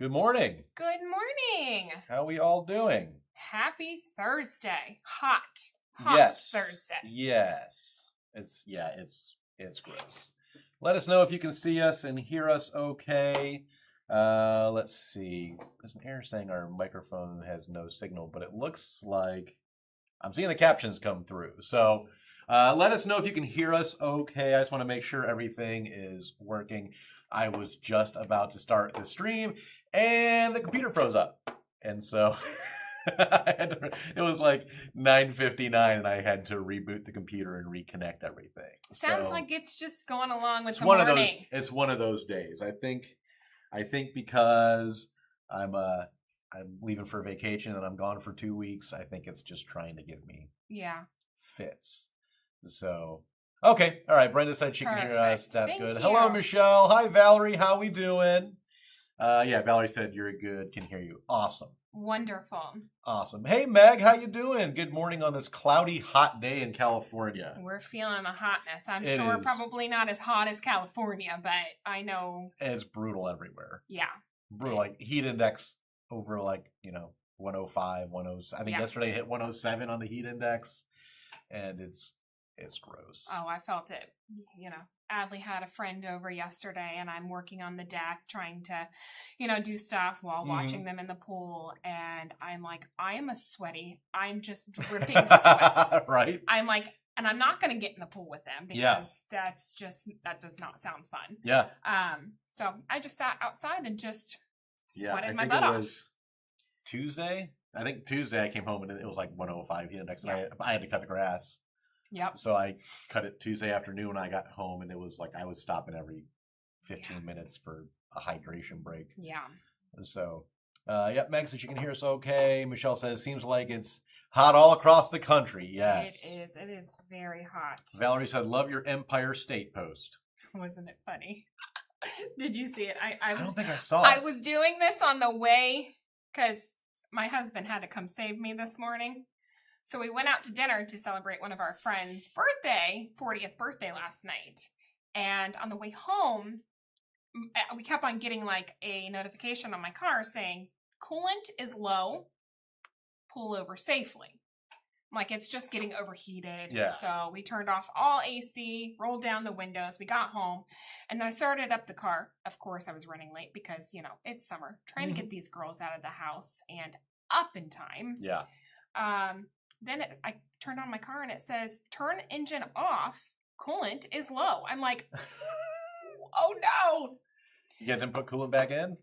Good morning. Good morning. How are we all doing? Happy Thursday. Hot Yes. Thursday. Yes. It's gross. Let us know if you can see us and hear us okay. Let's see. There's an error saying our microphone has no signal, but it looks like I'm seeing the captions come through. So let us know if you can hear us okay. I just want to make sure everything is working. I was just about to start the stream and the computer froze up. And so it was like 9:59 and I had to reboot the computer and reconnect everything. Sounds like it's just going along with it's the one morning. of those it's one of those days. I think because I'm leaving for vacation and I'm gone for 2 weeks, I think it's just trying to give me fits. So okay, all right. Brenda said she can hear us. That's Thank good. you. Hello, Michelle. Hi, Valerie. How we doing? Yeah, Valerie said you're good. Can hear you. Awesome. Wonderful. Awesome. Hey, Meg. How you doing? Good morning on this cloudy, hot day in California. We're feeling the hotness. I'm It sure is. Probably not as hot as California, but I know. It's brutal everywhere. Yeah. Brutal. Like heat index over 105, 107. I think yesterday hit 107 on the heat index, and it's gross. Oh, I felt it. Adley had a friend over yesterday, and I'm working on the deck trying to, do stuff while watching them in the pool. And I'm like, I am I'm just dripping sweat. Right? I'm like, and I'm not going to get in the pool with them because that does not sound fun. Yeah. So I just sat outside and just sweated my I think butt it off. was Tuesday. I think Tuesday I came home and it was like 105 heat index. And I had to cut the grass. Yep. So I cut it Tuesday afternoon when I got home, and it was like I was stopping every 15 minutes for a hydration break. Yeah. So, Meg says you can hear us okay. Michelle says, seems like it's hot all across the country. Yes. It is. It is very hot. Valerie said, love your Empire State post. Wasn't it funny? Did you see it? I don't think I saw it. I was doing this on the way because my husband had to come save me this morning. So we went out to dinner to celebrate one of our friends' 40th birthday last night. And on the way home, we kept on getting like a notification on my car saying, coolant is low, pull over safely. I'm like, it's just getting overheated. Yeah. So we turned off all AC, rolled down the windows. We got home and then I started up the car. Of course, I was running late because, it's summer, trying to get these girls out of the house and up in time. Yeah. Then I turned on my car and it says, turn engine off, coolant is low. I'm like, oh no. You guys didn't put coolant back in?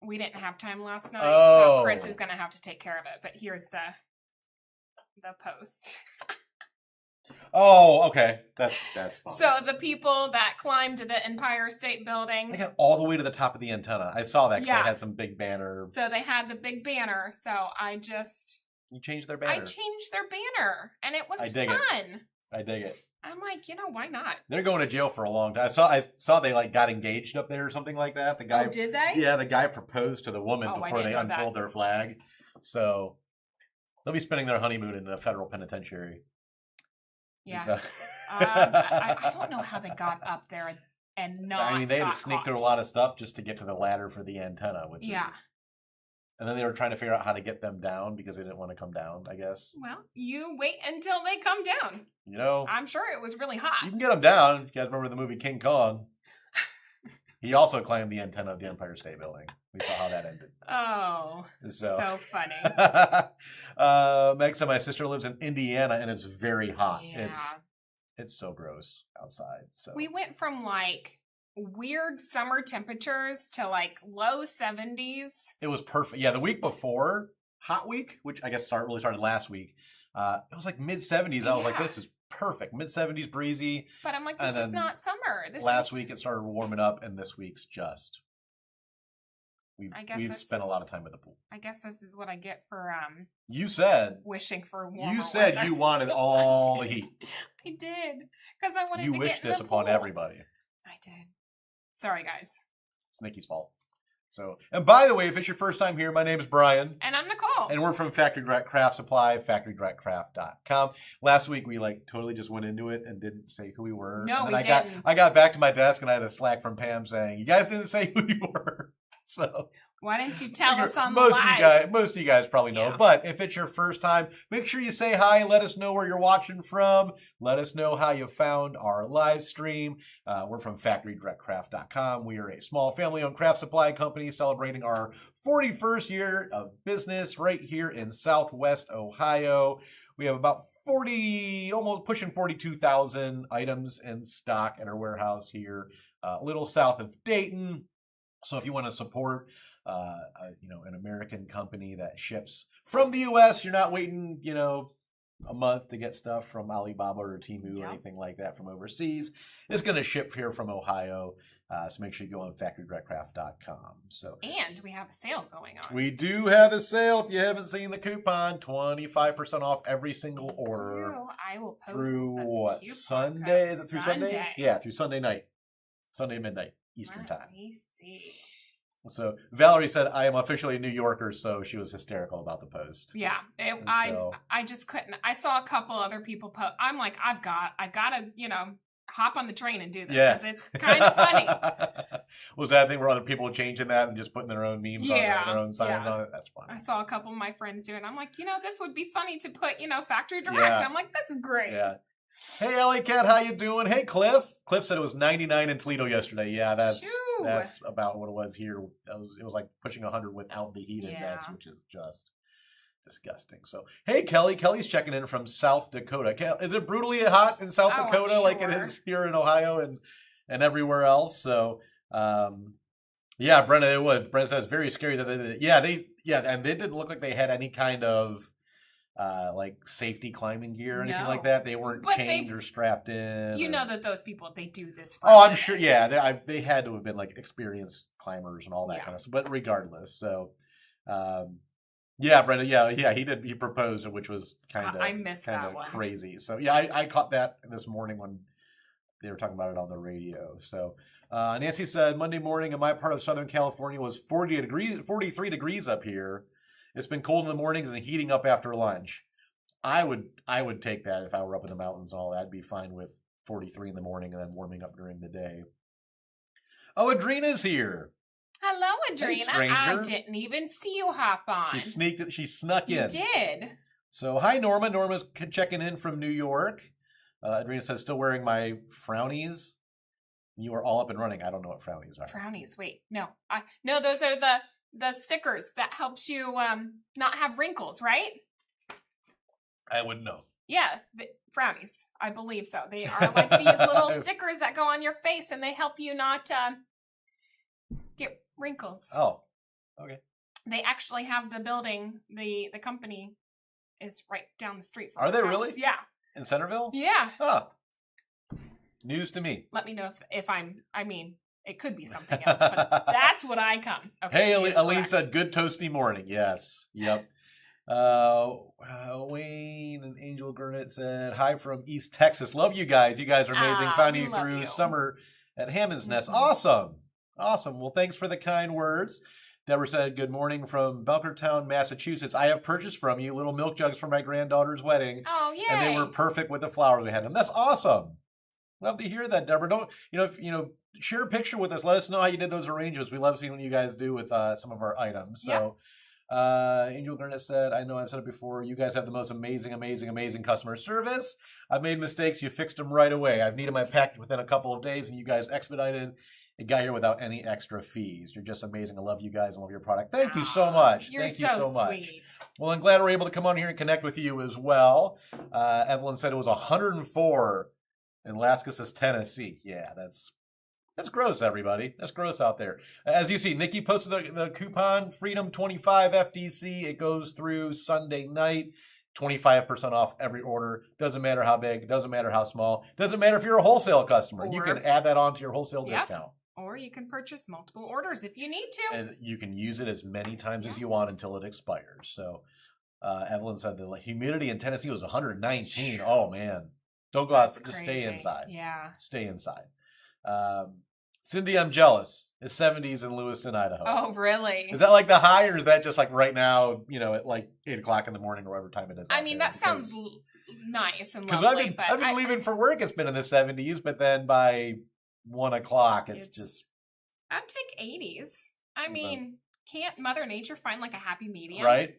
We didn't have time last night, Oh. so Chris is going to have to take care of it. But here's the post. Oh, okay. That's fine. So the people that climbed the Empire State Building. They got all the way to the top of the antenna. I saw that because they had some big banner. So they had the big banner. So You changed their banner. I changed their banner, and it was dig fun. I dig it. I'm like, why not? They're going to jail for a long time. I saw they got engaged up there or something like that. The guy, Oh, did they? Yeah, the guy proposed to the woman Oh, before they unfurled their flag. So they'll be spending their honeymoon in the federal penitentiary. Yeah. So, I don't know how they got up there and not. I mean, they had to sneak through a lot of stuff just to get to the ladder for the antenna, which is. And then they were trying to figure out how to get them down because they didn't want to come down, I guess. Well, you wait until they come down. I'm sure it was really hot. You can get them down. You guys remember the movie King Kong? He also climbed the antenna of the Empire State Building. We saw how that ended. Oh, so funny. Meg said my sister lives in Indiana and it's very hot. Yeah. It's so gross outside. So we went from weird summer temperatures to low 70s. It was perfect. Yeah, the week before, hot week, which I guess really started last week, it was mid 70s. I was like, this is perfect. Mid 70s, breezy. But I'm like, this is not summer. Last week it started warming up, and this week's just. We've spent a lot of time at the pool. I guess this is what I get for You said wishing for warmer. You said weather. You wanted all the heat. I did because I wanted. You to wish get in this the upon pool. everybody. I did. Sorry, guys. It's Nikki's fault. So, and by the way, if it's your first time here, my name is Brian. And I'm Nichole. And we're from Factory Direct Craft Supply, factorydirectcraft.com. Last week, we totally just went into it and didn't say who we were. No, and we then didn't. I got back to my desk and I had a Slack from Pam saying, you guys didn't say who you were. So Why didn't you tell us on the most live? Most of you guys probably know, Yeah. but if it's your first time, make sure you say hi. Let us know where you're watching from. Let us know how you found our live stream. We're from FactoryDirectCraft.com. We are a small family-owned craft supply company celebrating our 41st year of business right here in Southwest Ohio. We have about 40, almost pushing 42,000 items in stock at our warehouse here, a little south of Dayton. So if you want to support an American company that ships from the U.S., you're not waiting, a month to get stuff from Alibaba or Temu or anything like that from overseas. It's going to ship here from Ohio. So make sure you go on FactoryDirectCraft.com. And we have a sale going on. We do have a sale. If you haven't seen the coupon, 25% off every single order. I will post through the what? coupon Sunday? code. Is it through Sunday? Yeah, through Sunday night. Sunday midnight Eastern Let time. me see. So Valerie said, I am officially a New Yorker, so she was hysterical about the post. Yeah, I just couldn't. I saw a couple other people post. I'm like, I've got to, hop on the train and do this because it's kind of funny. Was that a thing where other people were changing that and just putting their own memes on it, their own signs on it? That's funny. I saw a couple of my friends do it. I'm like, this would be funny to put, Factory Direct. Yeah. I'm like, this is great. Yeah. Hey, Ellie Cat, how you doing? Hey, Cliff. Cliff said it was 99 in Toledo yesterday. Yeah, that's about what it was here. It was like pushing 100 without the heat index, which is just disgusting. So, hey, Kelly. Kelly's checking in from South Dakota. Is it brutally hot in South Dakota like it is here in Ohio and everywhere else? So, yeah, Brenda, it was. Brenda says it's very scary that and they didn't look like they had any kind of like safety climbing gear or anything like that. They weren't chained or strapped in. You know that those people, they do this for I'm sure. Yeah, they had to have been like experienced climbers and all that kind of stuff. But regardless, so yeah, Brenda, yeah, he did. He proposed, which was kind of crazy. So yeah, I caught that this morning when they were talking about it on the radio. So Nancy said Monday morning in my part of Southern California was 43 degrees up here. It's been cold in the mornings and heating up after lunch. I would take that if I were up in the mountains and all that. I'd be fine with 43 in the morning and then warming up during the day. Oh, Adrina's here. Hello, Adrina. Hey, stranger. I didn't even see you hop on. She snuck in. You did. So, hi, Norma. Norma's checking in from New York. Adrina says, still wearing my frownies. You are all up and running. I don't know what frownies are. Frownies. Wait, no. No, those are the stickers that helps you not have wrinkles, right? I wouldn't know. Yeah, frownies. I believe so. They are like these little stickers that go on your face, and they help you not get wrinkles. Oh, okay. They actually have the building. The company is right down the street from. Are they really? Yeah. In Centerville? Yeah. Oh. News to me. Let me know if I'm. I mean, it could be something else, but that's what I come. Okay, hey, Aline said, good toasty morning. Yes. Yep. Wayne and Angel Gurnett said, hi from East Texas. Love you guys. You guys are amazing. Found you through summer at Hammond's Nest. Awesome. Awesome. Well, thanks for the kind words. Deborah said, good morning from Belchertown, Massachusetts. I have purchased from you little milk jugs for my granddaughter's wedding. Oh, yeah. And they were perfect with the flowers we had them. That's awesome. Love to hear that, Deborah. Don't share a picture with us. Let us know how you did those arrangements. We love seeing what you guys do with some of our items. So, Angel Gurnett said, I know I've said it before. You guys have the most amazing customer service. I've made mistakes. You fixed them right away. I've needed my package within a couple of days, and you guys expedited. It got here without any extra fees. You're just amazing. I love you guys and love your product. Thank you so much. Thank you so much. Sweet. Well, I'm glad we're able to come on here and connect with you as well. Evelyn said it was 104 in Lascaux, Tennessee. Yeah, that's gross, everybody. That's gross out there. As you see, Nikki posted the coupon, Freedom25 FDC. It goes through Sunday night. 25% off every order. Doesn't matter how big. Doesn't matter how small. Doesn't matter if you're a wholesale customer. You can add that on to your wholesale discount. Or you can purchase multiple orders if you need to. And you can use it as many times as you want until it expires. So Evelyn said the humidity in Tennessee was 119. Oh, man. Don't go out. Just stay inside. Yeah. Stay inside. Cindy, I'm jealous. It's 70s in Lewiston, Idaho. Oh, really? Is that like the high, or is that just like right now, at like 8 o'clock in the morning or whatever time it is? I mean, that sounds nice and lovely. Because I've been leaving for work, it's been in the 70s, but then by 1 o'clock, it's just... I'd take 80s. I mean, can't Mother Nature find like a happy medium? Right?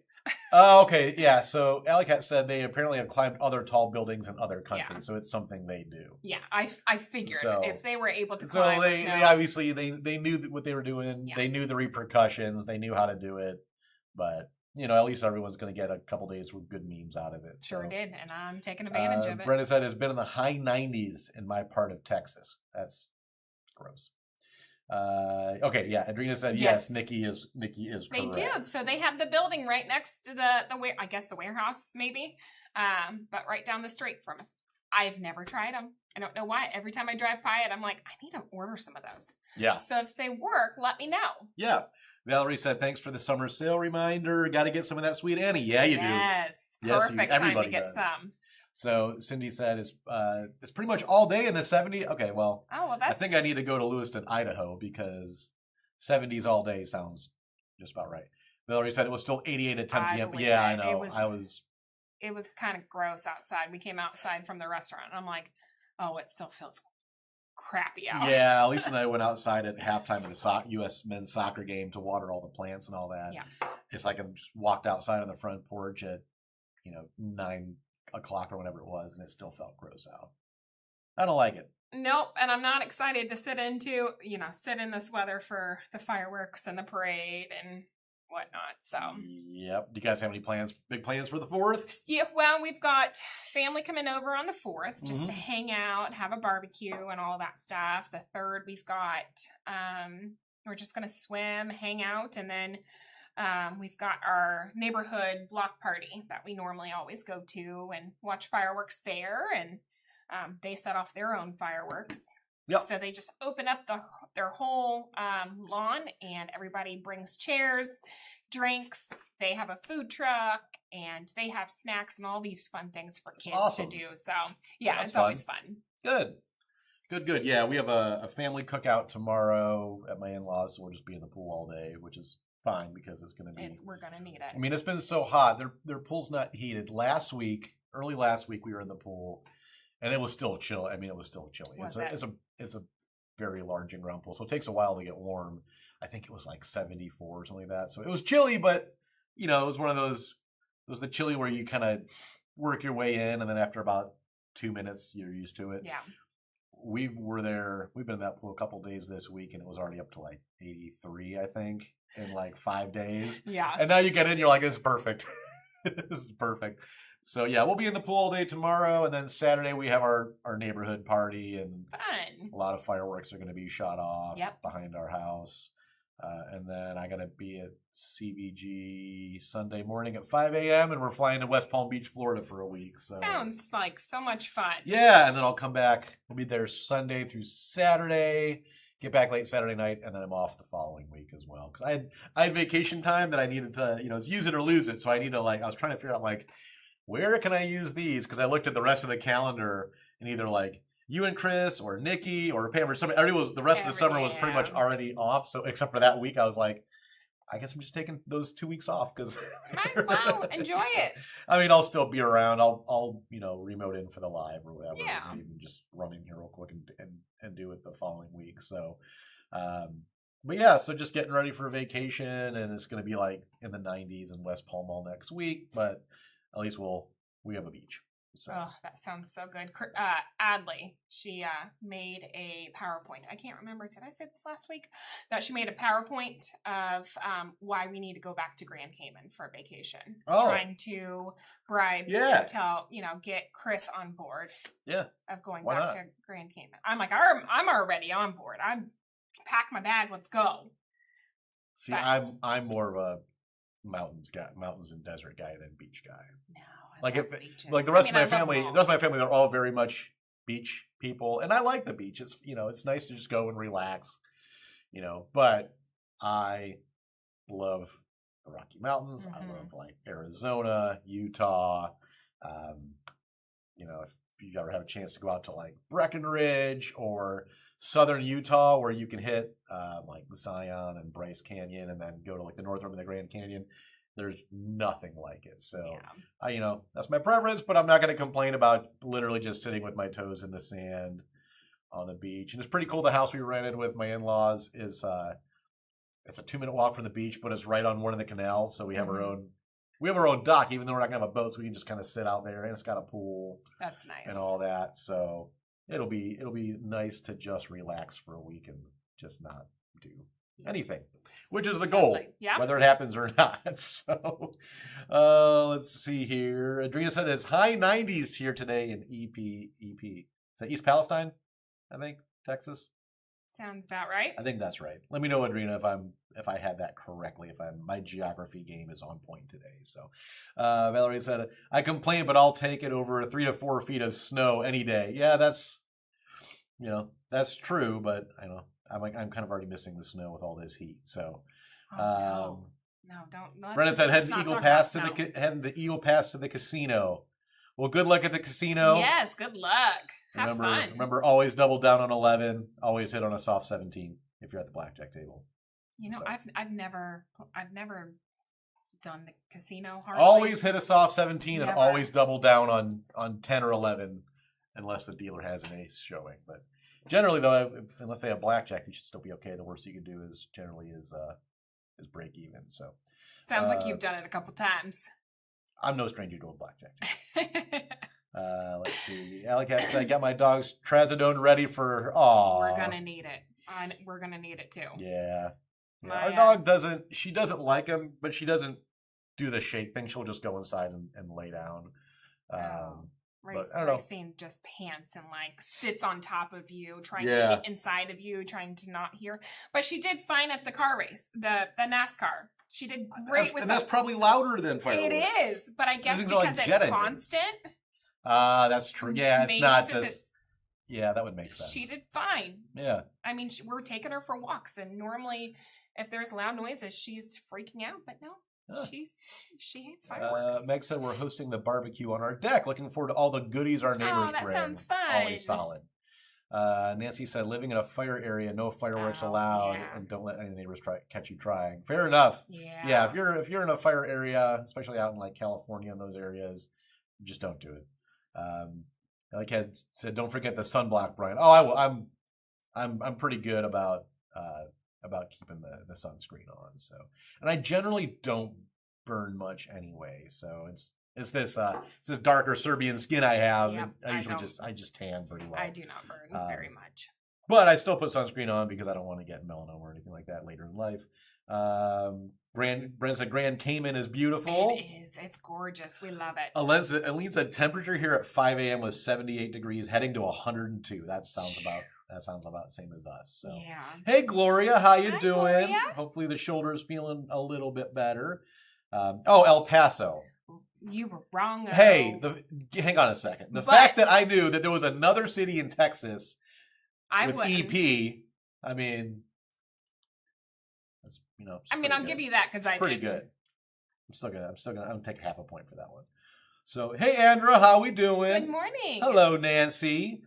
Oh, okay. Yeah. So Alley Cat said they apparently have climbed other tall buildings in other countries. Yeah. So it's something they do. Yeah, I figured So- if they were able to So climb. they no. obviously they knew what they were doing. Yeah. They knew the repercussions. They knew how to do it. But at least everyone's going to get a couple days with good memes out of it. Sure so. did, and I'm taking advantage of it. Brenda said it's been in the high 90s in my part of Texas. That's gross. Okay, yeah. Adrena said yes. Nikki is correct. They do. So they have the building right next to the warehouse maybe, but right down the street from us. I've never tried them. I don't know why. Every time I drive by it, I'm like, I need to order some of those. Yeah. So if they work, let me know. Yeah. Valerie said, thanks for the summer sale reminder. Got to get some of that sweet Annie. Yeah, you do. Yes. Yes, Perfect time to everybody get does. some. So Cindy said it's pretty much all day in the 70s. Okay, well, That's... I think I need to go to Lewiston, Idaho, because 70s all day sounds just about right. Valerie said it was still 88 at 10 p.m. Yeah, I know. It was kind of gross outside. We came outside from the restaurant, and I'm like, oh, it still feels crappy out. Yeah, Lisa and I went outside at halftime of the U.S. men's soccer game to water all the plants and all that. Yeah. It's like I just walked outside on the front porch at 9 o'clock or whenever it was, and it still felt gross out. I don't like it. Nope, and I'm not excited to sit in this weather for the fireworks and the parade and whatnot. So yep. Do you guys have any big plans for the 4th? Yeah, well, we've got family coming over on the 4th just to hang out, have a barbecue and all that stuff. The 3rd, we've got we're just gonna swim, hang out, and then we've got our neighborhood block party that we normally always go to and watch fireworks there, and they set off their own fireworks. Yep. So they just open up their whole lawn, and everybody brings chairs, drinks. They have a food truck, and they have snacks and all these fun things for kids to do. So yeah, That's it's always fun. Good. Yeah, we have a family cookout tomorrow at my in-laws, so we'll just be in the pool all day, which is fine because it's going to be. We're going to need it. I mean, it's been so hot. Their pool's not heated. Early last week, we were in the pool, and it was still chill. I mean, it was still chilly. It's a very large in-ground pool, so it takes a while to get warm. I think it was like 74 or something like that. So it was chilly, but it was one of those. It was the chilly where you kind of work your way in, and then after about 2 minutes, you're used to it. Yeah. We were there. We've been in that pool a couple days this week, and it was already up to like 83, I think, in like 5 days. Yeah. And now you get in, you're like, this is perfect. This is perfect. So yeah, we'll be in the pool all day tomorrow, and then Saturday we have our neighborhood party, and fun. A lot of fireworks are going to be shot off Yep. behind our house. And then I got to be at CVG Sunday morning at 5 a.m. and we're flying to West Palm Beach, Florida for a week. So sounds like so much fun. Yeah, and then I'll come back. We'll be there Sunday through Saturday. Get back late Saturday night, and then I'm off the following week as well. Because I had vacation time that I needed to, it's use it or lose it. So I need to I was trying to figure out where can I use these? Because I looked at the rest of the calendar, and either you and Chris or Nikki or Pam or somebody, the rest of the summer was pretty much already off. So except for that week, I was like, I guess I'm just taking those 2 weeks off because might as well enjoy it. I mean, I'll still be around. I'll remote in for the live or whatever. Yeah. Maybe even just run in here real quick and do it the following week. So, but yeah, so just getting ready for vacation, and it's going to be in the 90s in West Palm all next week. But at least we have a beach. So. Oh, that sounds so good. Adley, she made a PowerPoint. I can't remember. Did I say this last week? That she made a PowerPoint of why we need to go back to Grand Cayman for a vacation. Oh. Trying to bribe, get Chris on board. Yeah. Of going Why back not? to Grand Cayman. I'm like, I'm already on board. I'm pack my bag. Let's go. See, I'm more of a mountains and desert guy than beach guy. No. The rest of my family, they're all very much beach people, and I like the beach. It's it's nice to just go and relax, But I love the Rocky Mountains. Mm-hmm. I love Arizona, Utah. If you ever have a chance to go out to Breckenridge or southern Utah, where you can hit Zion and Bryce Canyon, and then go to the north rim of the Grand Canyon. There's nothing like it. So, that's my preference, but I'm not going to complain about literally just sitting with my toes in the sand on the beach. And it's pretty cool. The house we rented with my in-laws is it's a 2-minute walk from the beach, but it's right on one of the canals, so we have Mhm. our own dock, even though we're not gonna have a boat, so we can just kind of sit out there, and it's got a pool That's nice. and all that. So it'll be nice to just relax for a week and just not do anything, which is the goal, Yeah. whether it happens or not. So let's see here. Adrena said it's high 90s here today in EP. Is that East Palestine? I think Texas. Sounds about right. I think that's right. Let me know, Adrena, if I had that correctly. My geography game is on point today. So, Valerie said, I complain, but I'll take it over 3 to 4 feet of snow any day. Yeah, that's true. But I know I'm kind of already missing the snow with all this heat. So, No, don't. Brennan said heading to Eagle Pass to the casino. Well, good luck at the casino. Yes, good luck. Have fun. Remember, always double down on 11. Always hit on a soft 17 if you're at the blackjack table. You know, So. I've never done the casino. Hardly. Always hit a soft 17 and Never. always double down on 10 or 11 unless the dealer has an ace showing. But generally, though, unless they have blackjack, you should still be okay. The worst you can do is break even. So Sounds like you've done it a couple times. I'm no stranger to a blackjack. Let's see. Alec said, I got my dog's trazodone ready for. Oh, We're gonna need it. We're gonna need it too. Yeah. My, Our dog doesn't like him, but she doesn't do the shake thing. She'll just go inside and lay down. But I don't know. Racine just pants and like sits on top of you, trying to Yeah. get inside of you, trying to not hear. But she did fine at the car race, the NASCAR. She did great with that's probably louder than fireworks. It is, but I guess These are like because jet it's engines. constant. That's true. Yeah, it's maybe not since just. Yeah, that would make sense. She did fine. Yeah. I mean, we're taking her for walks, and normally, if there's loud noises, she's freaking out. But no, she hates fireworks. Meg said we're hosting the barbecue on our deck. Looking forward to all the goodies our neighbors that bring. sounds fun. Always solid. Nancy said living in a fire area, no fireworks allowed, yeah. and don't let any neighbors catch you trying. Fair enough. Yeah. Yeah, if you're in a fire area, especially out in like California and those areas, just don't do it. Like I said, don't forget the sunblock, Brian. Oh, I will. I'm pretty good about keeping the sunscreen on. So, and I generally don't burn much anyway. So it's this darker Serbian skin I have. Yep, I usually just tan pretty well. I do not burn very much. But I still put sunscreen on because I don't want to get melanoma or anything like that later in life. Brent said Grand Cayman is beautiful. It is. It's gorgeous. We love it. Aline said temperature here at 5 a.m. was 78 degrees, heading to 102. That sounds about the same as us. So yeah. Hey Gloria, how you Hi, doing? Gloria. Hopefully the shoulder's feeling a little bit better. El Paso. You were wrong. Hey, hang on a second. The fact that I knew that there was another city in Texas with EP, I mean, that's, I'll give you that because I pretty did. good. I'm gonna take half a point for that one. So hey Andra, how we doing? Good morning. Hello Nancy.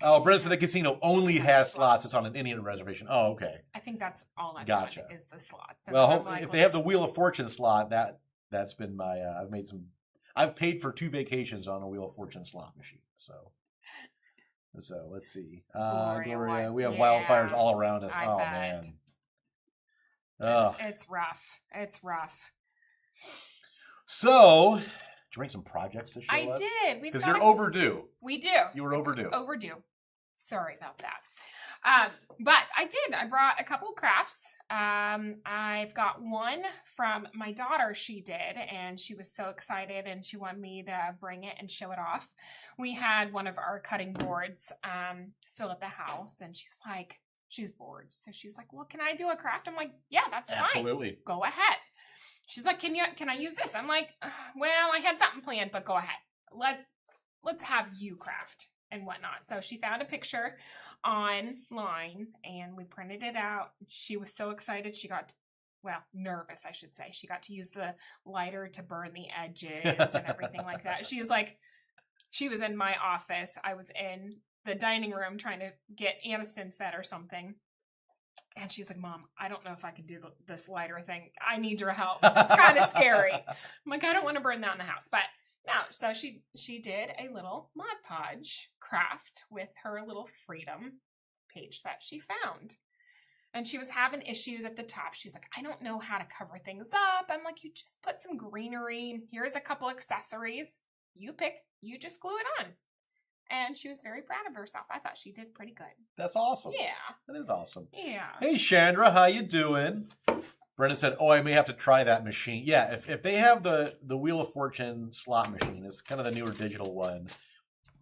Oh, Brent said the casino only has slots. It's on an Indian reservation. Oh, okay. I think that's all I've Gotcha. done is the slots. Well, hopefully, if they have the Wheel of Fortune slot, that's been my. I've paid for 2 vacations on a Wheel of Fortune slot machine. So let's see. Gloria, we have wildfires all around us. I oh bet. man. It's rough. It's rough. So, did you bring some projects to show us? I did. Because you're overdue. We do. You were overdue. Sorry about that. But I did. I brought a couple crafts. I've got one from my daughter she did, and she was so excited, and she wanted me to bring it and show it off. We had one of our cutting boards still at the house, and she's bored. So she's like, well, can I do a craft? I'm like, yeah, that's fine. Absolutely. Go ahead. She's like, can I use this? I'm like, well, I had something planned, but go ahead. Let's have you craft and whatnot. So she found a picture online and we printed it out. She was so excited. She got, nervous, I should say. She got to use the lighter to burn the edges and everything like that. She was in my office. I was in the dining room trying to get Aniston fed or something. And she's like, Mom, I don't know if I can do this lighter thing. I need your help. It's kind of scary. I'm like, I don't want to burn that in the house. But no, so she did a little Mod Podge craft with her little Freedom page that she found. And she was having issues at the top. She's like, I don't know how to cover things up. I'm like, you just put some greenery. Here's a couple accessories. You pick, you just glue it on. And she was very proud of herself. I thought she did pretty good. That's awesome. Yeah. That is awesome. Yeah. Hey, Chandra, how you doing? Brendan said, I may have to try that machine. Yeah, if they have the Wheel of Fortune slot machine, it's kind of the newer digital one.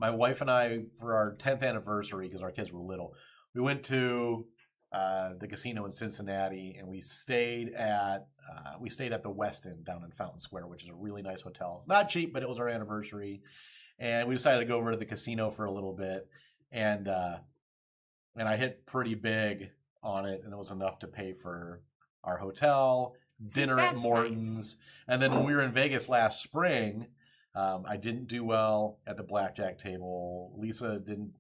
My wife and I, for our 10th anniversary, because our kids were little, we went to the casino in Cincinnati, and we stayed at the Westin down in Fountain Square, which is a really nice hotel. It's not cheap, but it was our anniversary, and we decided to go over to the casino for a little bit, and I hit pretty big on it, and it was enough to pay for our hotel, dinner at Morton's, nice. And then when we were in Vegas last spring, I didn't do well at the blackjack table. Lisa didn't,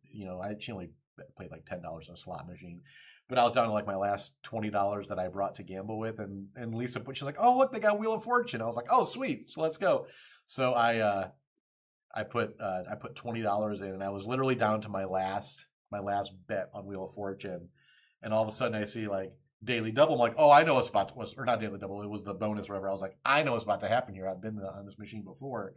she only played like $10 on a slot machine. But I was down to like my last $20 that I brought to gamble with, and Lisa she's like, oh look, they got Wheel of Fortune. I was like, oh sweet, so let's go. So I put $20 in, and I was literally down to my last bet on Wheel of Fortune, and all of a sudden I see like daily double. I'm like, oh, I know it's about to, or not daily double. It was the bonus, or whatever. I was like, I know it's about to happen here. I've been on this machine before,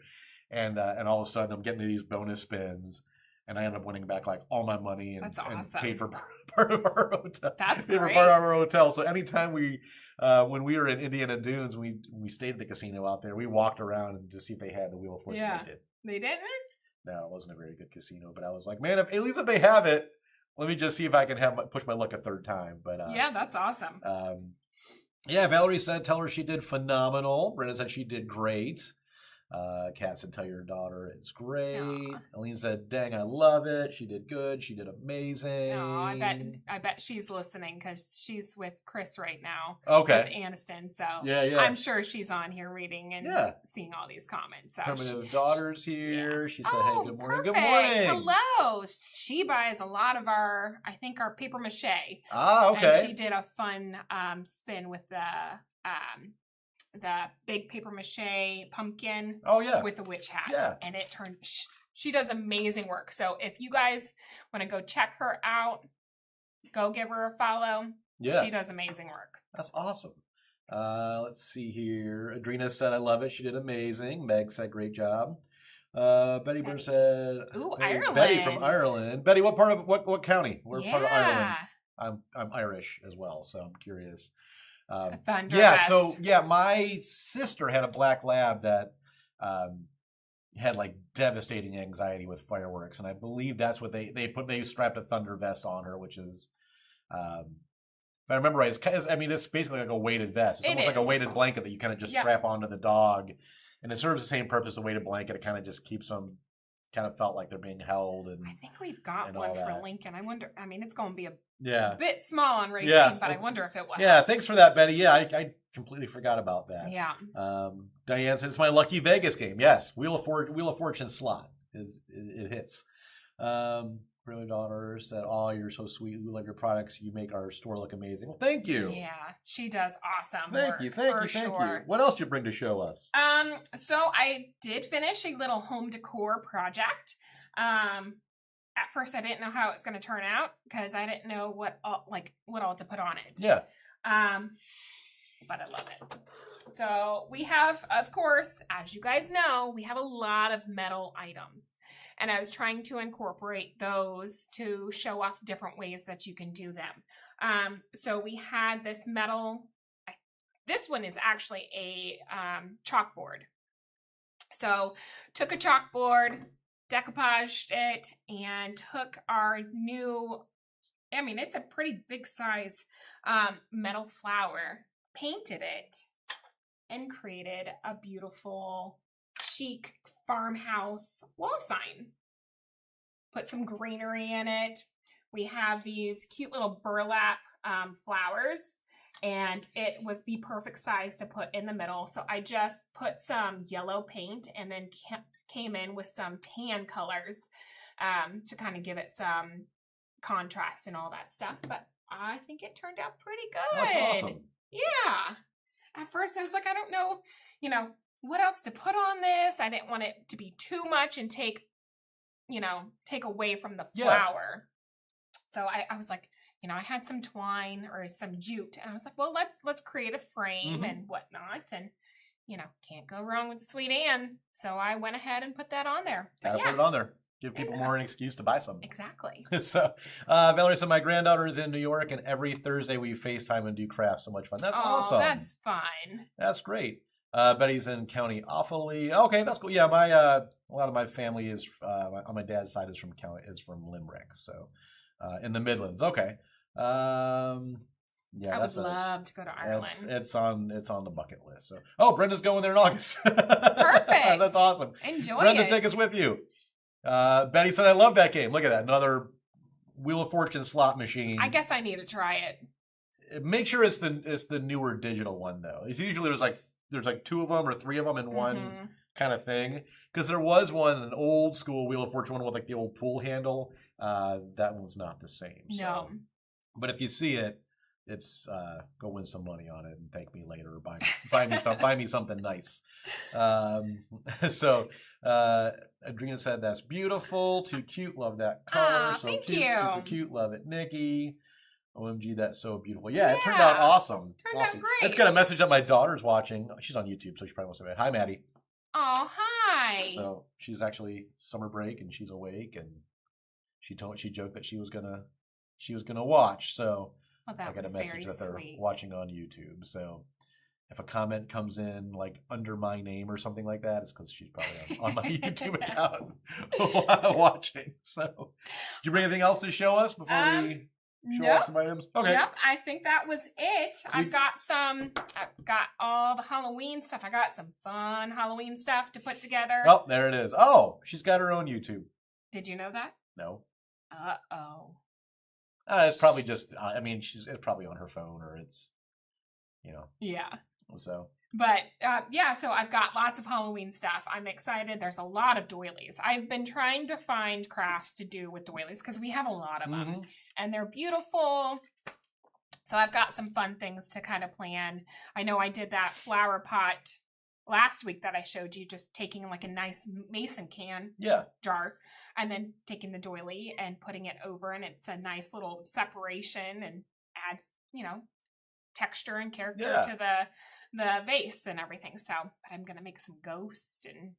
and all of a sudden I'm getting to these bonus spins. And I ended up winning back like all my money and, That's awesome. And paid for part of our hotel. That's paid great. For part of our hotel. So anytime when we were in Indiana Dunes, we stayed at the casino out there. We walked around and to see if they had the Wheel of Fortune. Yeah. They did. They did? No, it wasn't a very good casino. But I was like, man, at least if they have it, let me just see if I can push my luck a third time. But yeah, that's awesome. Yeah, Valerie said, tell her she did phenomenal. Brenda said she did great. Kat said, tell your daughter it's great. Aww. Aline said, dang, I love it. She did good. She did amazing. No, I bet she's listening because she's with Chris right now. Okay. With Aniston. So yeah. I'm sure she's on here reading and seeing all these comments. So Primitive daughter's here. Yeah. She said, hey, good morning. Perfect. Good morning. Hello. She buys a lot of our paper mache. Ah, okay. And she did a fun spin with the big paper mache pumpkin. Oh yeah, with the witch hat, and it turned. She does amazing work. So if you guys want to go check her out, go give her a follow. Yeah, she does amazing work. That's awesome. Let's see here. Adrena said, "I love it. She did amazing." Meg said, "Great job." Betty Burr said, "Ooh, Ireland." Betty from Ireland. Betty, what part of what county? What part of Ireland? I'm Irish as well, so I'm curious. My sister had a black lab that had like devastating anxiety with fireworks, and I believe that's what they strapped a thunder vest on her, which is if I remember right, it's basically like a weighted vest. It's almost like a weighted blanket that you kind of just strap onto the dog, and it serves the same purpose as a weighted blanket. It kind of just keeps them kind of felt like they're being held. And I think we've got one for Lincoln. I wonder, it's going to be a bit small on racing, but I wonder if it will. Yeah, thanks for that, Betty. Yeah, I completely forgot about that. Yeah. Diane said, it's my lucky Vegas game. Yes, Wheel of Fortune slot. It hits. Really daughter said, oh, you're so sweet. We love your products. You make our store look amazing. Well, thank you. Yeah, she does awesome work. Thank you. What else did you bring to show us? So I did finish a little home decor project. At first I didn't know how it's going to turn out because I didn't know what all to put on it. Yeah. But I love it. So we have, of course, as you guys know, we have a lot of metal items. And I was trying to incorporate those to show off different ways that you can do them. So we had this metal, this one is actually a chalkboard. So took a chalkboard, decoupaged it, and took our new, it's a pretty big size metal flower, painted it, and created a beautiful chic farmhouse wall sign. Put some greenery in it. We have these cute little burlap flowers, and it was the perfect size to put in the middle. So I just put some yellow paint and then came in with some tan colors to kind of give it some contrast and all that stuff. But I think it turned out pretty good. That's awesome. Yeah. At first I was like, I don't know, what else to put on this. I didn't want it to be too much and take away from the flower. So I was like, you know, I had some twine or some jute, and I was like, well, let's create a frame and whatnot, and you know, can't go wrong with the Sweet Anne. So I went ahead and put that on there. Gotta put it on there. Give people more an excuse to buy something. Exactly. So, Valerie said, my granddaughter is in New York, and every Thursday we FaceTime and do crafts. So much fun. That's awesome. That's fun. That's great. Betty's in County Offaly. Okay, that's cool. Yeah, my a lot of my family is on my dad's side is from Limerick, so in the Midlands. Okay. Yeah, I would love to go to Ireland. It's on the bucket list. So, Brenda's going there in August. Perfect. That's awesome. Enjoy Brenda, it. take us with you. Betty said, I love that game. Look at that. Another Wheel of Fortune slot machine. I guess I need to try it. Make sure it's the newer digital one, though. It's usually there's like 2 of them or 3 of them in one kind of thing. Because there was an old school Wheel of Fortune one with like the old pull handle. That one's not the same. No. But if you see it, it's go win some money on it and thank me later or buy me something nice. So Adrena said that's beautiful, too cute, love that color, so thank cute, you. super cute, love it, Nikki. OMG, that's so beautiful. Yeah, it turned out awesome. Turned out great. It's got a message that my daughter's watching. She's on YouTube, so she probably wants to say hi, Maddie. Oh, hi. So she's actually summer break and she's awake, and she joked that she was gonna watch. So I got a message that they're watching on YouTube. So if a comment comes in like under my name or something like that, it's because she's probably on my YouTube account watching. So did you bring anything else to show us before we show off some items? Okay. Yep, I think that was it. So I've got all the Halloween stuff. I got some fun Halloween stuff to put together. Oh, there it is. Oh, she's got her own YouTube. Did you know that? No. Uh-oh. It's probably just, it's probably on her phone or it's, Yeah. So. But, so I've got lots of Halloween stuff. I'm excited. There's a lot of doilies. I've been trying to find crafts to do with doilies because we have a lot of them. And they're beautiful. So I've got some fun things to kind of plan. I know I did that flower pot last week that I showed you, just taking like a nice mason can jar and then taking the doily and putting it over, and it's a nice little separation and adds, texture and character to the vase and everything. So I'm going to make some ghosts and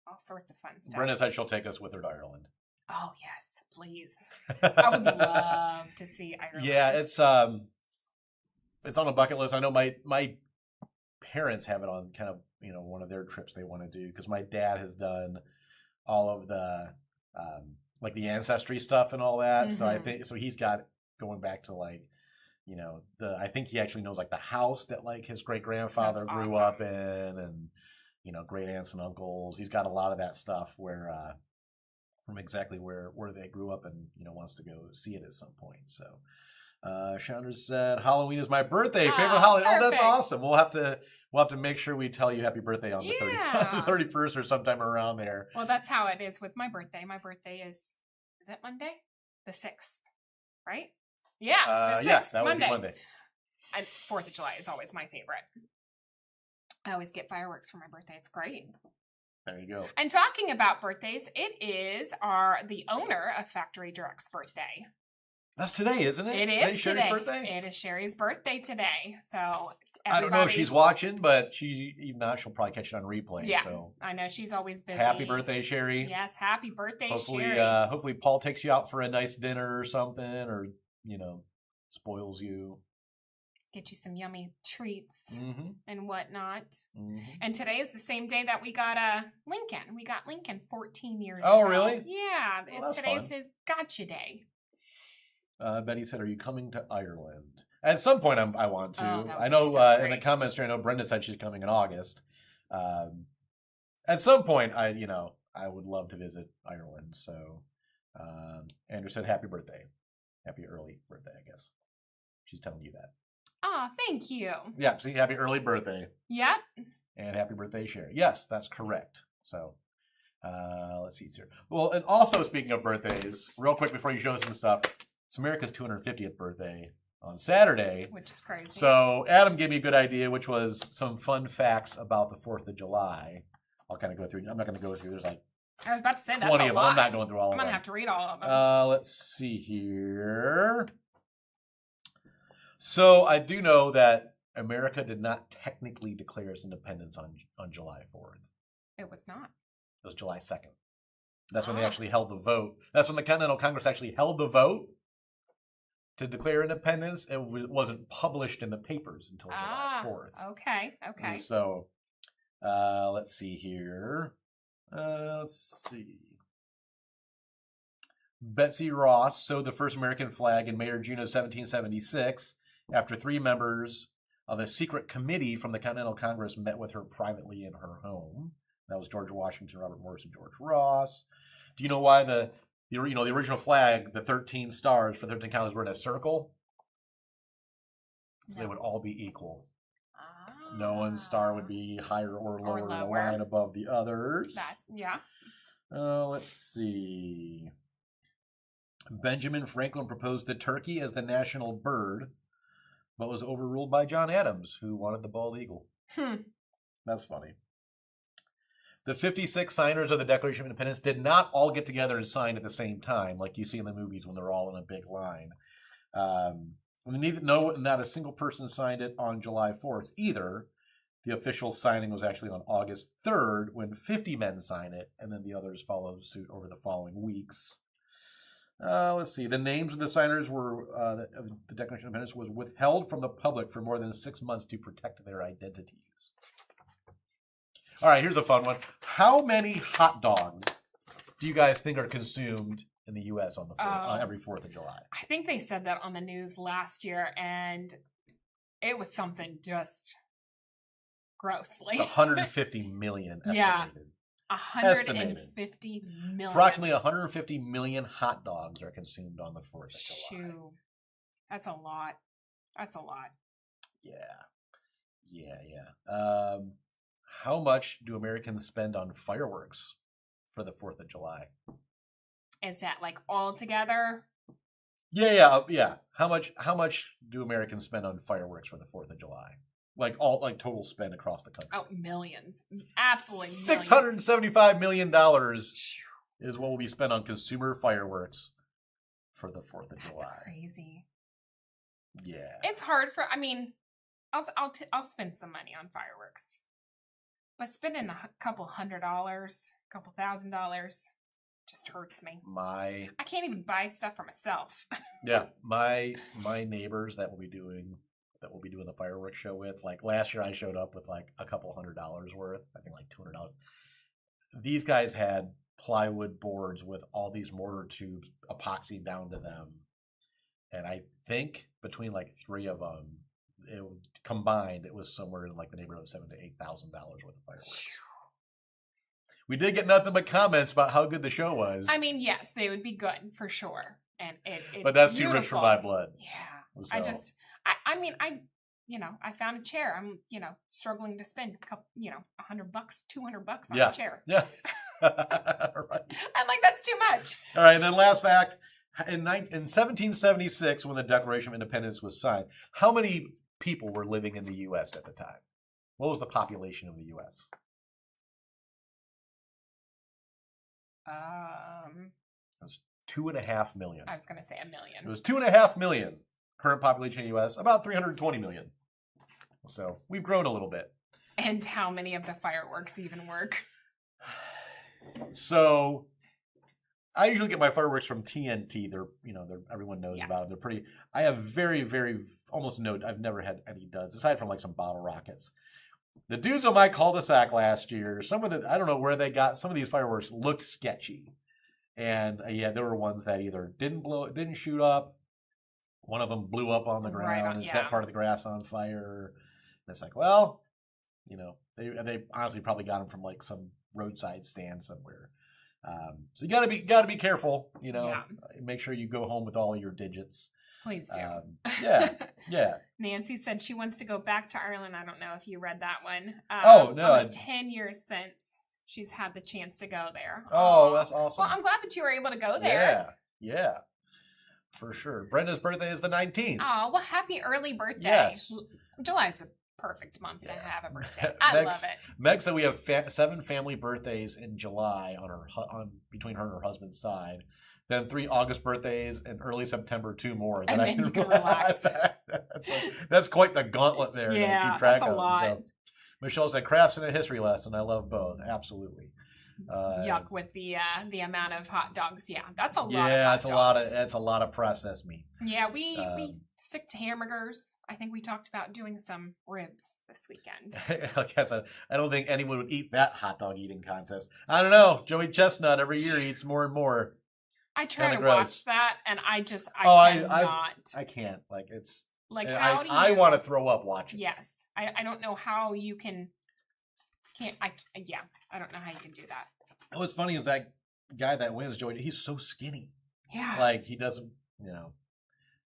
all sorts of fun stuff. Brenda said she'll take us with her to Ireland. Oh, yes, please. I would love to see Ireland. Yeah, it's on a bucket list. I know my parents have it on kind of, one of their trips they want to do, because my dad has done all of the like the ancestry stuff and all that. So I think he's got going back to like, I think he actually knows like the house that like his great grandfather grew up in, and great aunts and uncles. He's got a lot of that stuff where from exactly where they grew up, and wants to go see it at some point. So Chandra said Halloween is my birthday. Favorite holiday. Perfect. Oh, that's awesome. We'll have to make sure we tell you happy birthday on the 31st or sometime around there. Well, that's how it is with my birthday. My birthday is it Monday? The 6th, right? Yeah, the 6th, yes, that would be Monday. And 4th of July is always my favorite. I always get fireworks for my birthday. It's great. There you go. And talking about birthdays, it is the owner of Factory Direct's birthday. That's today, isn't it? It is Sherry's today. birthday? It is Sherry's birthday today. So I don't know if she's watching, but even not, she'll probably catch it on replay. Yeah, so I know she's always busy. Happy birthday, Sherry. Yes, happy birthday, Sherry. Hopefully Paul takes you out for a nice dinner or something, or, spoils you. Get you some yummy treats and whatnot. And today is the same day that we got Lincoln. We got Lincoln 14 years ago. Oh, really? Yeah. Well, today's fun. his gotcha day. Betty said, are you coming to Ireland? At some point, I want to. I know in the comments here, I know Brenda said she's coming in August. At some point, I would love to visit Ireland. So Andrew said, happy birthday. Happy early birthday, I guess. She's telling you that. Oh, thank you. Yeah, see, happy early birthday. Yep. And happy birthday, Sherry. Yes, that's correct. So let's see here. Well, and also speaking of birthdays, real quick before you show us some stuff, it's America's 250th birthday on Saturday. Which is crazy. So Adam gave me a good idea, which was some fun facts about the 4th of July. I'll kind of go through. I'm not going to go through. There's like I was about to say, that's 20 a of them. lot. I'm not going through all of them. I'm going to have to read all of them. Let's see here. So I do know that America did not technically declare its independence on July 4th. It was not. It was July 2nd. That's when they Ah. actually held the vote. That's when the Continental Congress actually held the vote to declare independence. It wasn't published in the papers until July 4th. Okay. So let's see here. Let's see. Betsy Ross sewed the first American flag in May or June of 1776 after 3 members of a secret committee from the Continental Congress met with her privately in her home. That was George Washington, Robert Morris, and George Ross. Do you know why the original flag, the 13 stars for 13 colonies, were in a circle? So they would all be equal. No one's star would be higher or lower than a line above the others. Let's see. Benjamin Franklin proposed the turkey as the national bird, but was overruled by John Adams, who wanted the bald eagle. That's funny. The 56 signers of the Declaration of Independence did not all get together and sign at the same time, like you see in the movies when they're all in a big line. Not a single person signed it on July 4th either. The official signing was actually on August 3rd when 50 men signed it, and then the others followed suit over the following weeks. Let's see. The names of the signers were the Declaration of Independence was withheld from the public for more than 6 months to protect their identities. All right, here's a fun one. How many hot dogs do you guys think are consumed in the U.S. on every 4th of July? I think they said that on the news last year, and it was something just grossly. It's 150 million estimated. Yeah. 150 million. Approximately 150 million hot dogs are consumed on the 4th of July. Shoo. That's a lot. Yeah. How much do Americans spend on fireworks for the 4th of July? Is that like all together? Yeah. How much do Americans spend on fireworks for the 4th of July? Like total spend across the country. Oh, millions. Absolutely millions. $675 million is what will be spent on consumer fireworks for the 4th of July. That's crazy. Yeah. It's hard I'll spend some money on fireworks. But spending a couple $100, couple $1,000 just hurts me. I can't even buy stuff for myself. Yeah. My neighbors that will be doing the fireworks show with. Like last year I showed up with like a couple $100 worth. I think like $200. These guys had plywood boards with all these mortar tubes epoxied down to them. And I think between like 3 of them, combined, it was somewhere in like the neighborhood of $7,000 to $8,000 worth of fireworks. We did get nothing but comments about how good the show was. I mean, yes, they would be good for sure. And but that's beautiful. Too rich for my blood. Yeah. So. I found a chair. I'm, struggling to spend $100, $200 on a chair. Yeah. Right. I'm like, that's too much. All right. And then last fact, in 1776, when the Declaration of Independence was signed, how many people were living in the U.S. at the time? What was the population of the U.S.? It was 2.5 million. I was going to say 1 million. It was 2.5 million. Current population in the U.S., about 320 million. So we've grown a little bit. And how many of the fireworks even work? So I usually get my fireworks from TNT. They're everyone knows about them. They're pretty. I have very, very almost no. I've never had any duds aside from like some bottle rockets. The dudes on my cul-de-sac last year, I don't know where they got some of these fireworks looked sketchy, and there were ones that either didn't shoot up. One of them blew up on the ground and set part of the grass on fire. And it's like, well, they honestly probably got them from like some roadside stand somewhere. So you gotta be careful. Make sure you go home with all your digits. Please do. Yeah. Nancy said she wants to go back to Ireland. I don't know if you read that one. No. It was 10 years since she's had the chance to go there. Oh, that's awesome. Well, I'm glad that you were able to go there. Yeah. For sure. Brenda's birthday is the 19th. Oh, well, happy early birthday. Yes. July's the perfect month to have a birthday. I love it. Meg said we have 7 family birthdays in July between her and her husband's side. then 3 August birthdays, and early September 2 more. And then you can relax. That's quite the gauntlet there to Yeah, keep track that's a of. lot. So, Michelle said crafts and a history lesson. I love both. Absolutely. Yuck with the amount of hot dogs. Yeah, that's a lot. Yeah, of hot dogs. that's a lot of processed meat. Yeah, we stick to hamburgers. I think we talked about doing some ribs this weekend. I guess I don't think anyone would eat that hot dog eating contest. I don't know. Joey Chestnut every year eats more and more. I try to gross. watch that, and I cannot. I can't. Like it's like how do you? I want to throw up watching. Yes, I don't know how you can. I don't know how you can do that. What's funny is that guy that wins, Joey. He's so skinny. Yeah. Like he doesn't.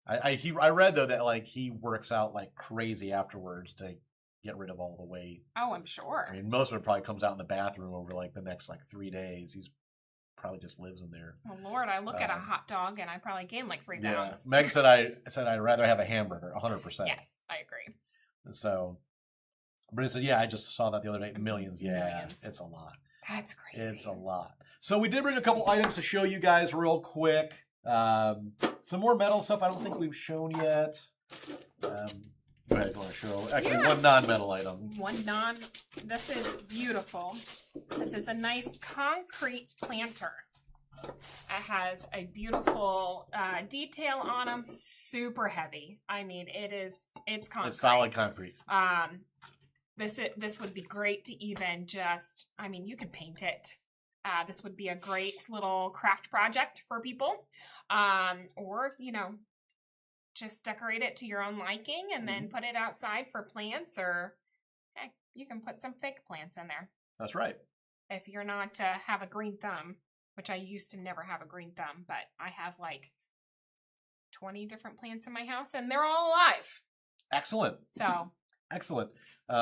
I read though that like he works out like crazy afterwards to get rid of all the weight. Oh, I'm sure. I mean, most of it probably comes out in the bathroom over like the next like 3 days. He's probably just lives in there. Oh Lord, I look at a hot dog and I probably gain like 3 pounds. Meg said I'd rather have a hamburger, 100%. Yes, I agree. So, Brittany said, yeah, I just saw that the other day. Millions, yeah, Millions. It's a lot. That's crazy. It's a lot. So we did bring a couple items to show you guys real quick. Some more metal stuff I don't think we've shown yet. Go ahead, if you want to show. Actually, one non-metal item. This is beautiful. This is a nice concrete planter. It has a beautiful detail on them. Super heavy. I mean, it's concrete. It's solid concrete. This would be great to even just, I mean, you could paint it. This would be a great little craft project for people. Or, just decorate it to your own liking and then put it outside for plants, or heck, you can put some fake plants in there. That's right. If you're not have a green thumb, which I used to never have a green thumb, but I have like 20 different plants in my house and they're all alive. Excellent. So excellent.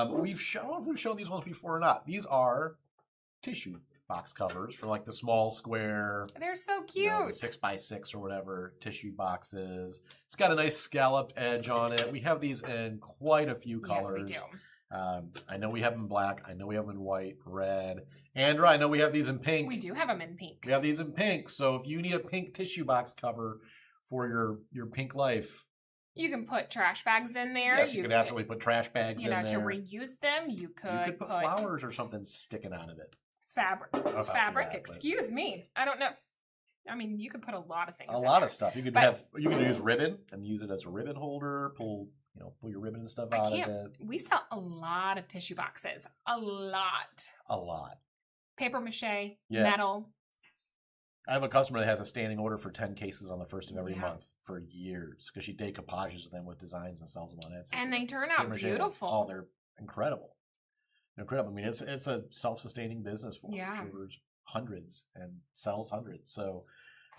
We've shown these ones before or not. These are tissue box covers for like the small square. They're so cute. 6x6 or whatever tissue boxes. It's got a nice scalloped edge on it. We have these in quite a few colors. Yes, we do. I know we have them in black. I know we have them in white, red. Andra, I know we have these in pink. We do have them in pink. We have these in pink. So if you need a pink tissue box cover for your pink life, you can put trash bags in there. Yes, you can absolutely put trash bags in there. To reuse them, you could put flowers or something sticking out of it. Fabric. Excuse me. I don't know. I mean, you could put a lot of things. A lot of stuff. You could use ribbon and use it as a ribbon holder. Pull your ribbon and stuff out of it. We sell a lot of tissue boxes. A lot. Paper mache, metal. I have a customer that has a standing order for 10 cases on the first of every month for years because she decoupages them with designs and sells them on Etsy. And they turn out beautiful. Oh, they're incredible. I mean, it's a self-sustaining business for them. She orders hundreds and sells hundreds. So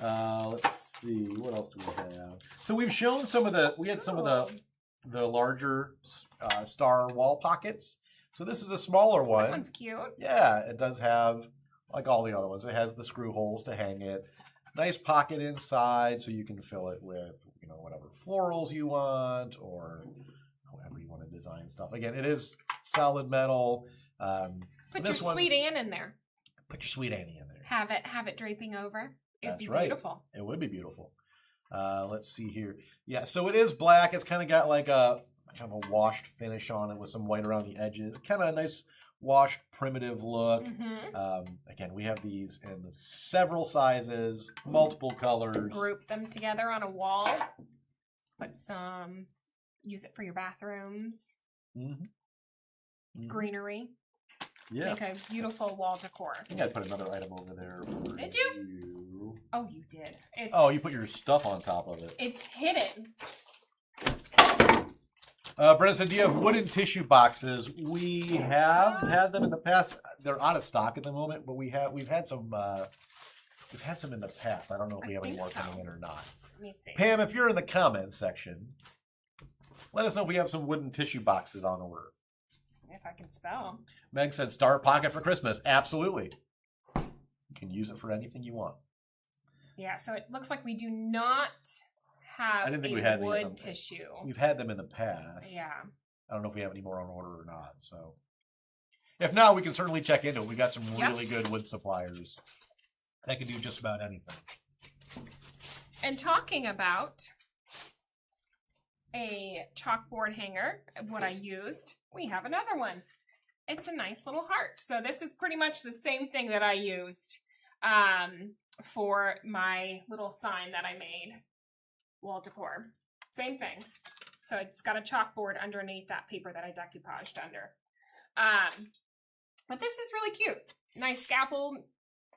let's see, what else do we have? So we've shown some of the larger star wall pockets. So this is a smaller one. That one's cute. Yeah, it does have, like all the other ones, it has the screw holes to hang it. Nice pocket inside so you can fill it with, whatever florals you want or however you want to design stuff. Again, it is solid metal. Put your Sweet Anne in there. Put your Sweet Annie in there. Have it draping over. It'd be right. Beautiful. It would be beautiful. Let's see here. Yeah, so it is black. It's kind of got like a kind of a washed finish on it with some white around the edges. Kind of a nice washed primitive look. Again, we have these in several sizes, multiple colors. Group them together on a wall. Put some, use it for your bathrooms. Greenery. Yeah. Make a beautiful wall decor. I think I'd put another item over there. Did you? Oh, you did. You put your stuff on top of it. It's hidden. Brenda said, do you have wooden tissue boxes? We have had them in the past. They're out of stock at the moment, but we've had some in the past. I don't know if we have any more coming in or not. Let me see. Pam, if you're in the comments section, let us know if we have some wooden tissue boxes on order. If I can spell. Meg said, Star Pocket for Christmas. Absolutely. You can use it for anything you want. Yeah, so it looks like we do not have wood tissue. We've had them in the past. Yeah. I don't know if we have any more on order or not. So, if not, we can certainly check into it. We got some really good wood suppliers that can do just about anything. And talking about a chalkboard hanger, what I used, we have another one. It's a nice little heart. So this is pretty much the same thing that I used for my little sign that I made, wall decor. Same thing. So it's got a chalkboard underneath that paper that I decoupaged under. But this is really cute. Nice scalpel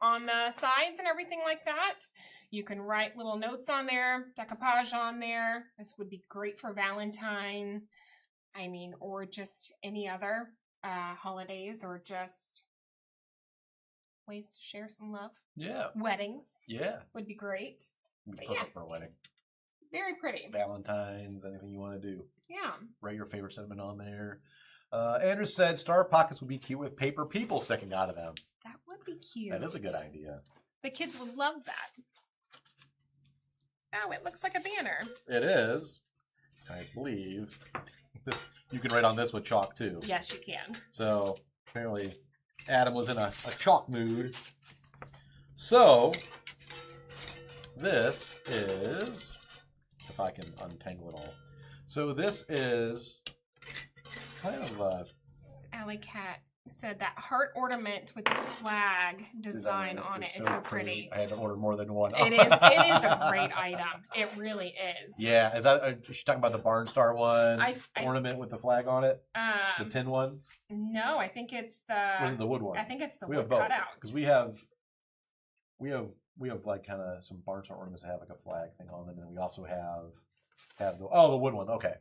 on the sides and everything like that. You can write little notes on there, decoupage on there. This would be great for Valentine. I mean, or just any other holidays, or just ways to share some love. Yeah. Weddings. Yeah. Would be great. Would be But perfect for a wedding. Very pretty. Valentine's, anything you want to do. Yeah. Write your favorite sentiment on there. Andrew said star pockets would be cute with paper people sticking out of them. That would be cute. That is a good idea. The kids would love that. Oh, it looks like a banner. It is. I believe. You can write on this with chalk too. Yes, you can. So apparently Adam was in a chalk mood. So this is, if I can untangle it all. So this is kind of a... Alley Cat said that heart ornament with the flag design on it is so pretty. I had to order more than one. It is a great item. It really is. Yeah, is she talking about the Barnstar one? I ornament with the flag on it? The tin one? No, I think it's Or is it the wood one? I think it's the we wood have both, cutout. because we have like kind of some Barnstar ornaments that have like a flag thing on them, and we also have the wood one. Okay,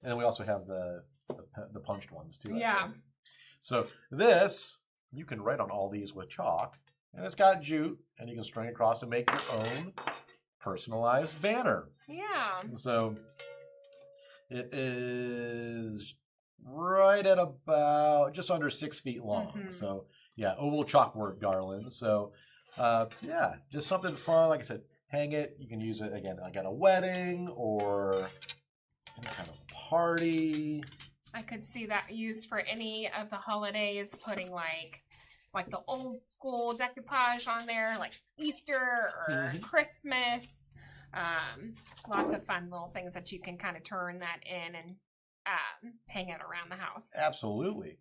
and then we also have the punched ones too. Yeah. So this, you can write on all these with chalk, and it's got jute, and you can string across and make your own personalized banner. Yeah. So it is right at about just under 6 feet long. Mm-hmm. So yeah, oval chalkboard garland. So yeah, just something fun. Like I said, hang it. You can use it again like at a wedding or any kind of party. I could see that used for any of the holidays, putting like the old school decoupage on there, like Easter or Christmas. Lots of fun little things that you can kind of turn that in and hang it around the house. Absolutely.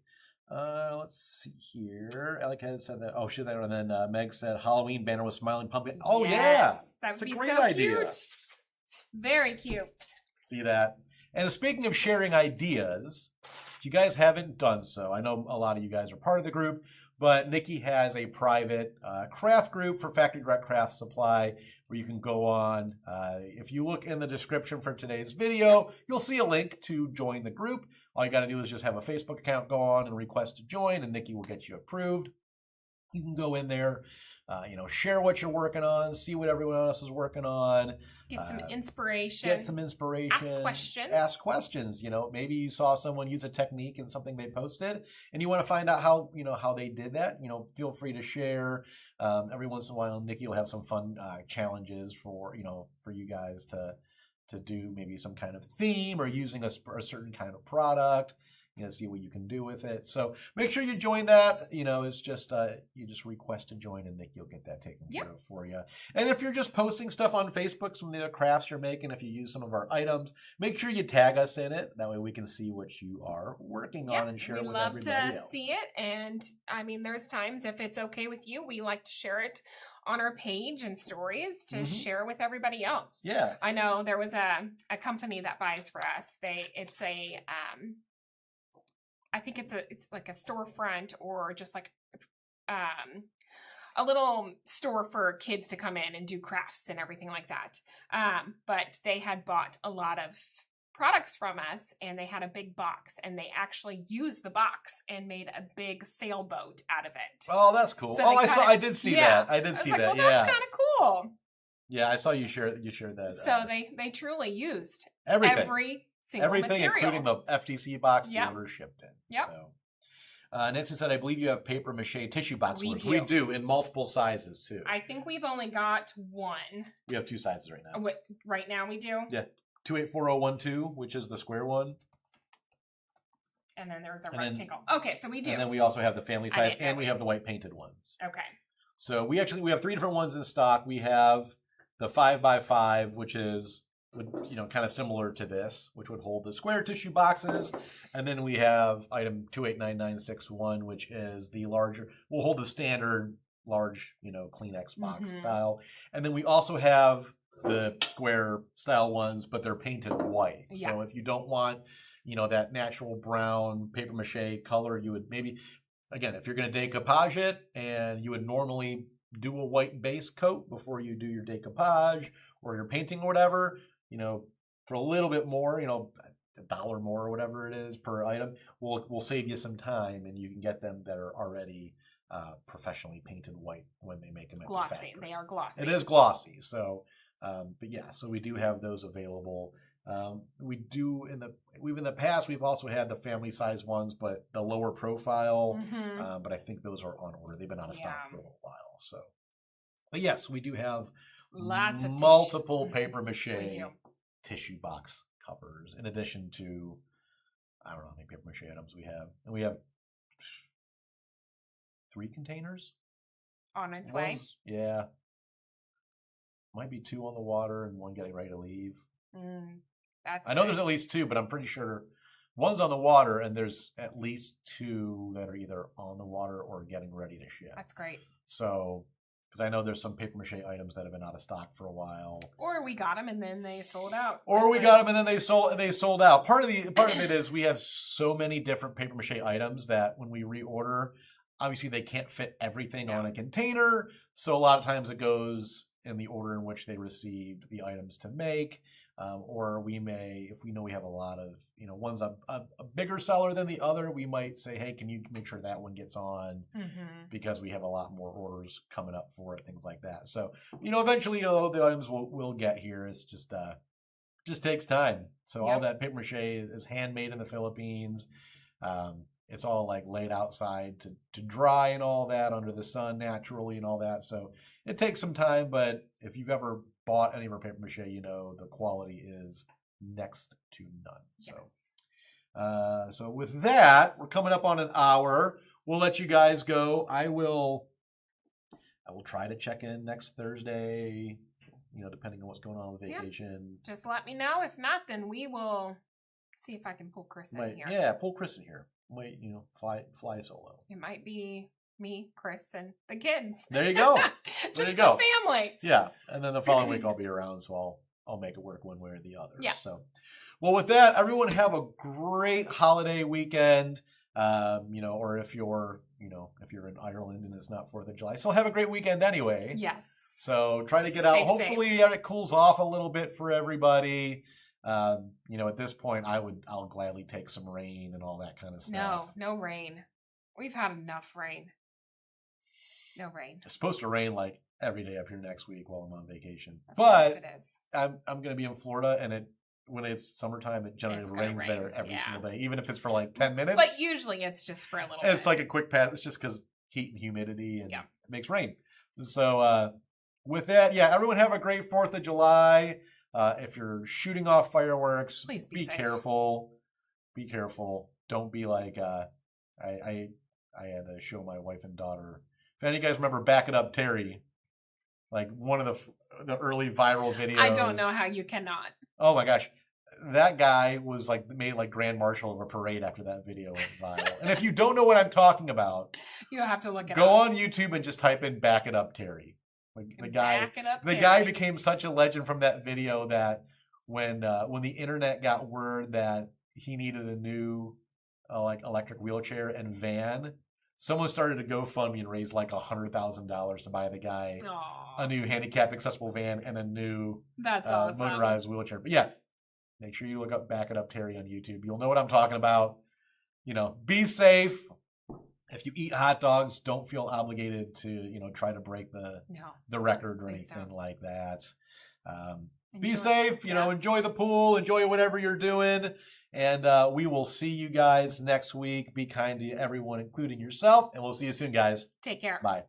Let's see here. Ellie said that. Oh, shit! And then Meg said Halloween banner with smiling pumpkin. Oh yes, yeah, that would be a great so idea. cute. Very cute. See that? And speaking of sharing ideas, if you guys haven't done so, I know a lot of you guys are part of the group, but Nikki has a private craft group for Factory Direct Craft Supply where you can go on. If you look in the description for today's video, you'll see a link to join the group. All you got to do is just have a Facebook account, go on and request to join, and Nikki will get you approved. You can go in there, share what you're working on, see what everyone else is working on. Get some inspiration. Ask questions. Ask questions. Maybe you saw someone use a technique in something they posted, and you want to find out how they did that. Feel free to share. Every once in a while, Nikki will have some fun challenges for you guys to do, maybe some kind of theme or using a certain kind of product. See what you can do with it. So make sure you join that. It's just you just request to join, and Nikki will get that taken care of for you. And if you're just posting stuff on Facebook, some of the crafts you're making, if you use some of our items, make sure you tag us in it. That way we can see what you are working on and share it with everybody else. We love to see it. And I mean, there's times, if it's okay with you, we like to share it on our page and stories to share with everybody else. Yeah. I know there was a company that buys for us. I think it's like a storefront, or just like a little store for kids to come in and do crafts and everything like that. But they had bought a lot of products from us, and they had a big box, and they actually used the box and made a big sailboat out of it. Oh, that's cool. So I did see that. I did see that. Well, yeah. That's kind of cool. Yeah, I saw you shared that. So they truly used everything. Every single material. Including the FDC box the order shipped in. Yep. So. Nancy said, I believe you have paper mache tissue box orders. Do. We do, in multiple sizes, too. I think we've only got one. We have 2 sizes right now. Right now we do? Yeah. 284012, which is the square one. And then there's a rectangle. Okay, so we do. And then we also have the family size, and we have the white painted ones. Okay. So we have 3 different ones in stock. We have the 5x5, which is kind of similar to this, which would hold the square tissue boxes. And then we have item 289961, which is the larger, will hold the standard large, Kleenex box style. And then we also have the square style ones, but they're painted white. Yeah. So if you don't want, that natural brown paper mache color, you would maybe, again, if you're going to decoupage it, and you would normally do a white base coat before you do your decoupage or your painting or whatever, for a little bit more, $1 more or whatever it is per item, we'll save you some time, and you can get them that are already professionally painted white when they make them at glossy. The factory. They are glossy. It is glossy. So, but yeah, so we do have those available. In the past, we've also had the family size ones, but the lower profile. But I think those are on order. They've been out of stock for a little while. So, but yes, we do have lots of multiple paper mache tissue box covers, in addition to, I don't know how many paper mache items we have. And we have 3 containers on its way. Yeah. Might be 2 on the water and 1 getting ready to leave. I know there's at least 2, but I'm pretty sure 1's on the water, and there's at least 2 that are either on the water or getting ready to ship. That's great. So, because I know there's some paper mache items that have been out of stock for a while. Or we got them and then they sold out. They sold out. Part of it is we have so many different paper mache items that when we reorder, obviously they can't fit everything on a container. So a lot of times it goes in the order in which they received the items to make. Or we may, if we know we have a lot of, one's a bigger seller than the other, we might say, hey, can you make sure that one gets on? Because we have a lot more orders coming up for it, things like that. So, eventually the items will get here. It's just takes time. So all that paper mache is handmade in the Philippines. It's all like laid outside to dry and all that under the sun naturally and all that. So it takes some time, but if you've ever bought any of our paper mache, the quality is next to none. Yes. So with that, we're coming up on an hour. We'll let you guys go. I will try to check in next Thursday, depending on what's going on with vacation. Just let me know. If not, then we will see if I can pull Chris in here. Yeah, pull Chris in here. Wait, fly solo. It might be me, Chris, and the kids. There you go. Just the family. Yeah, and then the following week I'll be around, so I'll make it work one way or the other. Yeah. So, well, with that, everyone have a great holiday weekend. Or if you're in Ireland and it's not 4th of July, still have a great weekend anyway. Yes. So try to get out. Hopefully it cools off a little bit for everybody. At this point, I'll gladly take some rain and all that kind of stuff. No rain. We've had enough rain. No rain. It's supposed to rain like every day up here next week while I'm on vacation. Of course but it is. I'm going to be in Florida, and when it's summertime, it generally rains there every single day, even if it's for like 10 minutes. But usually it's just for a little bit. It's like a quick pass. It's just because heat and humidity and it makes rain. So with that, everyone have a great 4th of July. If you're shooting off fireworks, please be careful. Be careful. Don't be like I had to show my wife and daughter. If any of you guys remember Back It Up Terry, like one of the early viral videos. I don't know how you cannot. Oh my gosh. That guy was made Grand Marshal of a parade after that video went viral. And if you don't know what I'm talking about, you have to look it up. Go on YouTube and just type in Back It Up Terry. The guy became such a legend from that video that when the internet got word that he needed a new electric wheelchair and van, someone started a GoFundMe and raised $100,000 to buy the guy a new handicap accessible van and a new awesome. Motorized wheelchair. But yeah, make sure you look up Back It Up Terry on YouTube. You'll know what I'm talking about. Be safe. If you eat hot dogs, don't feel obligated to, try to break the record or anything like that. Be safe, enjoy the pool, enjoy whatever you're doing. And we will see you guys next week. Be kind to everyone, including yourself. And we'll see you soon, guys. Take care. Bye.